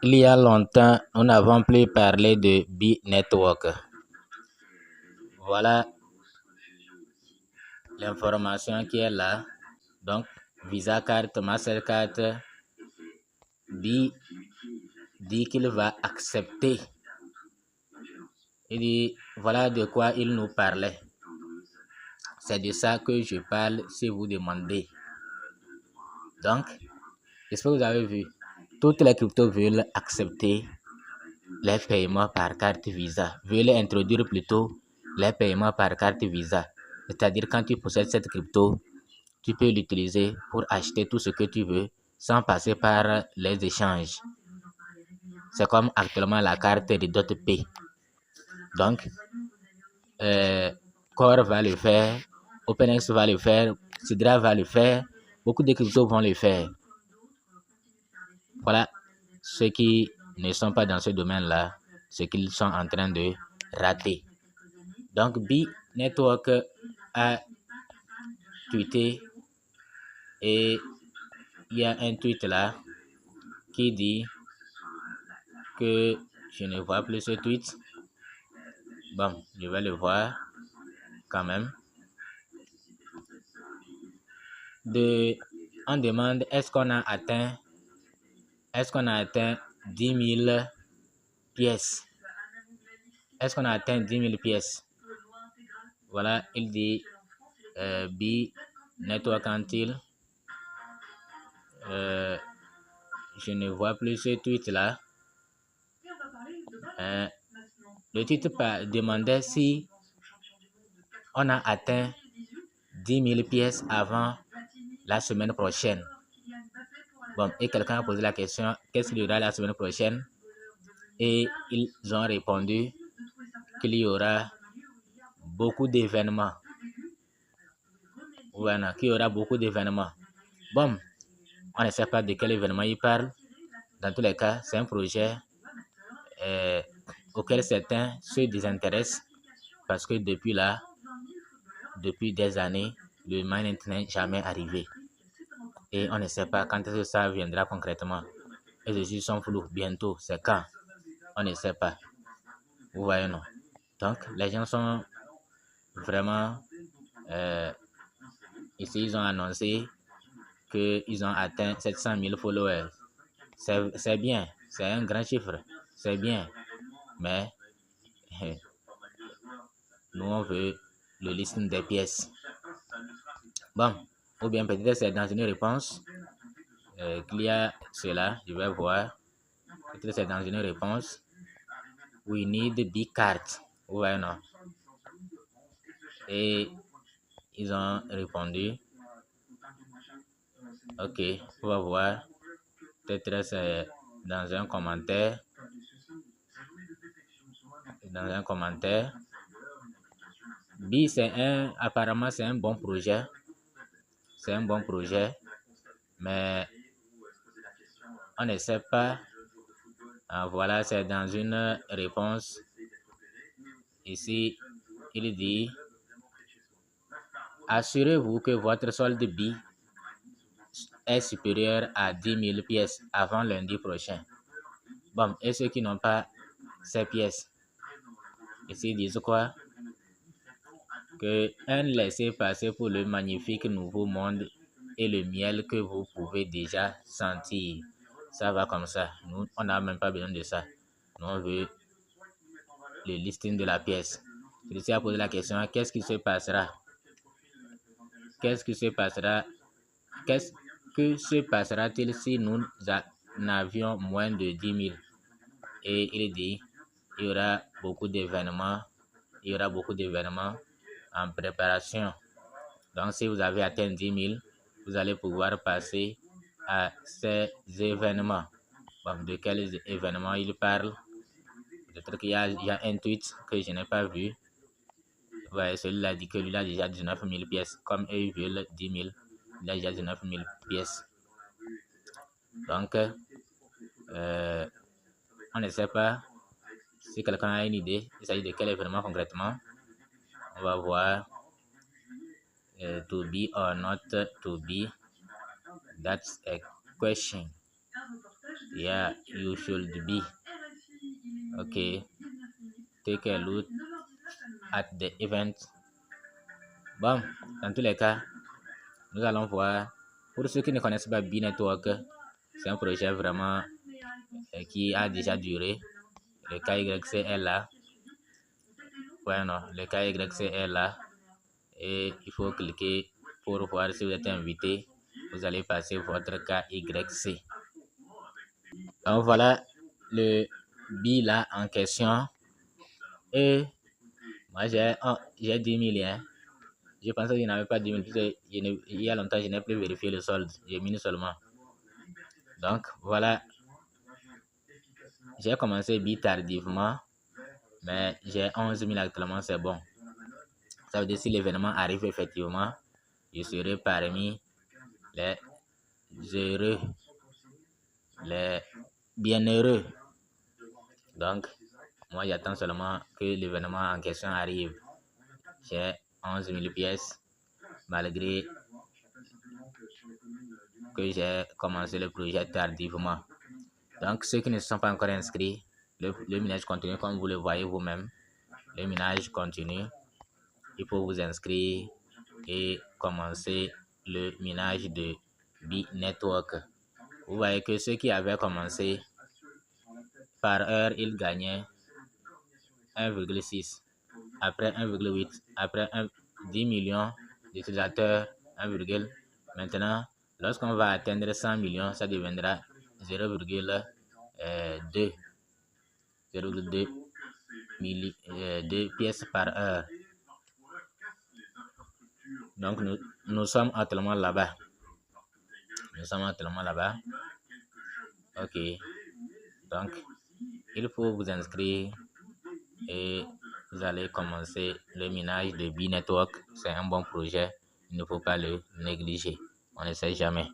Il y a longtemps, nous n'avons plus parlé de B-Network. Voilà l'information qui est là. Donc, Visa Card, Mastercard, B dit qu'il va accepter. Il dit, voilà de quoi il nous parlait. C'est de ça que je parle si vous demandez. Donc, j'espère que vous avez vu. Toutes les cryptos veulent accepter les paiements par carte Visa, veulent introduire plutôt les paiements par carte Visa. C'est-à-dire quand tu possèdes cette crypto, tu peux l'utiliser pour acheter tout ce que tu veux sans passer par les échanges. C'est comme actuellement la carte de DotP. Donc, Core va le faire, OpenX va le faire, Sidra va le faire, beaucoup de cryptos vont le faire. Voilà ceux qui ne sont pas dans ce domaine-là, ce qu'ils sont en train de rater. Donc, B-Network a tweeté et il y a un tweet là qui dit que je ne vois plus ce tweet. Bon, je vais le voir quand même. On demande est-ce qu'on a atteint 10 000 pièces. Est-ce qu'on a atteint 10 000 pièces? Voilà, il dit B-Network until. Je ne vois plus ce tweet-là. Le tweet demandait si on a atteint 10 000 pièces avant la semaine prochaine. Bon, et quelqu'un a posé la question, qu'est-ce qu'il y aura la semaine prochaine? Et ils ont répondu qu'il y aura beaucoup d'événements. Voilà, qu'il y aura beaucoup d'événements. Bon, on ne sait pas de quel événement il parle. Dans tous les cas, c'est un projet auquel certains se désintéressent parce que depuis des années, le mining n'est jamais arrivé. Et on ne sait pas quand est-ce que ça viendra concrètement. Les études sont floues. Bientôt, c'est quand? On ne sait pas. Vous voyez, non? Donc, les gens sont vraiment... ici, ils ont annoncé qu'ils ont atteint 700 000 followers. C'est bien. C'est un grand chiffre. C'est bien. Mais nous, on veut le listing des pièces. Bon, ou bien peut-être c'est dans une réponse qu'il y a cela. Je vais voir. Peut-être c'est dans une réponse. We need big cards. Vous voyez, non? Et ils ont répondu. Ok, on va voir. Peut-être c'est dans un commentaire. B, apparemment c'est un bon projet. C'est un bon projet. Mais on ne sait pas. Voilà, c'est dans une réponse. Ici, il dit assurez-vous que votre solde B est supérieur à 10 000 pièces avant lundi prochain. Bon, et ceux qui n'ont pas ces pièces, ici ils disent quoi? Que un laissez-passer pour le magnifique nouveau monde et le miel que vous pouvez déjà sentir. Ça va comme ça. Nous, on n'a même pas besoin de ça. Nous, on veut le listing de la pièce. Celui-ci a posé la question, qu'est-ce qui se passera? Qu'est-ce que se passera-t-il si nous n'avions moins de 10 000? Et il dit, il y aura beaucoup d'événements en préparation. Donc, si vous avez atteint 10 000, vous allez pouvoir passer à ces événements. Bon, de quels événements il parle? Peut-être qu'il y a un tweet que je n'ai pas vu. Ouais, celui-là dit que lui a déjà 19 000 pièces. Comme eux, ils veulent 10 000, il a déjà 19 000 pièces. Donc, on ne sait pas si quelqu'un a une idée. Il s'agit de quel événement concrètement? On va voir. To be or not to be. That's a question. Yeah, you should be. Okay, take a look at the event. Bon, dans tous les cas, nous allons voir. Pour ceux qui ne connaissent pas B-Network, c'est un projet vraiment qui a déjà duré. Le KYC est là. Ouais, non, le KYC est là. Et il faut cliquer pour voir si vous êtes invité. Vous allez passer votre KYC. Donc voilà le B là en question. Et moi j'ai 10 000. Hein. Je pensais que je n'avais pas 10 000 parce que il y a longtemps je n'ai plus vérifié le solde. J'ai mis seulement. Donc voilà. J'ai commencé B tardivement. Mais j'ai 11 000 actuellement, c'est bon. Ça veut dire si l'événement arrive effectivement, je serai parmi les heureux, les bienheureux. Donc, moi j'attends seulement que l'événement en question arrive. J'ai 11 000 pièces, malgré que j'ai commencé le projet tardivement. Donc, ceux qui ne se sont pas encore inscrits, le minage continue comme vous le voyez vous-même. Le minage continue. Il faut vous inscrire et commencer le minage de B-Network. Vous voyez que ceux qui avaient commencé par heure, ils gagnaient 1,6. Après 1,8. Après 10 millions d'utilisateurs, 1, maintenant, lorsqu'on va atteindre 100 millions, ça deviendra 0,2 2 pièces par heure. Donc, nous sommes actuellement là-bas. Ok. Donc, il faut vous inscrire et vous allez commencer le minage de B-Network. C'est un bon projet. Il ne faut pas le négliger. On ne sait jamais.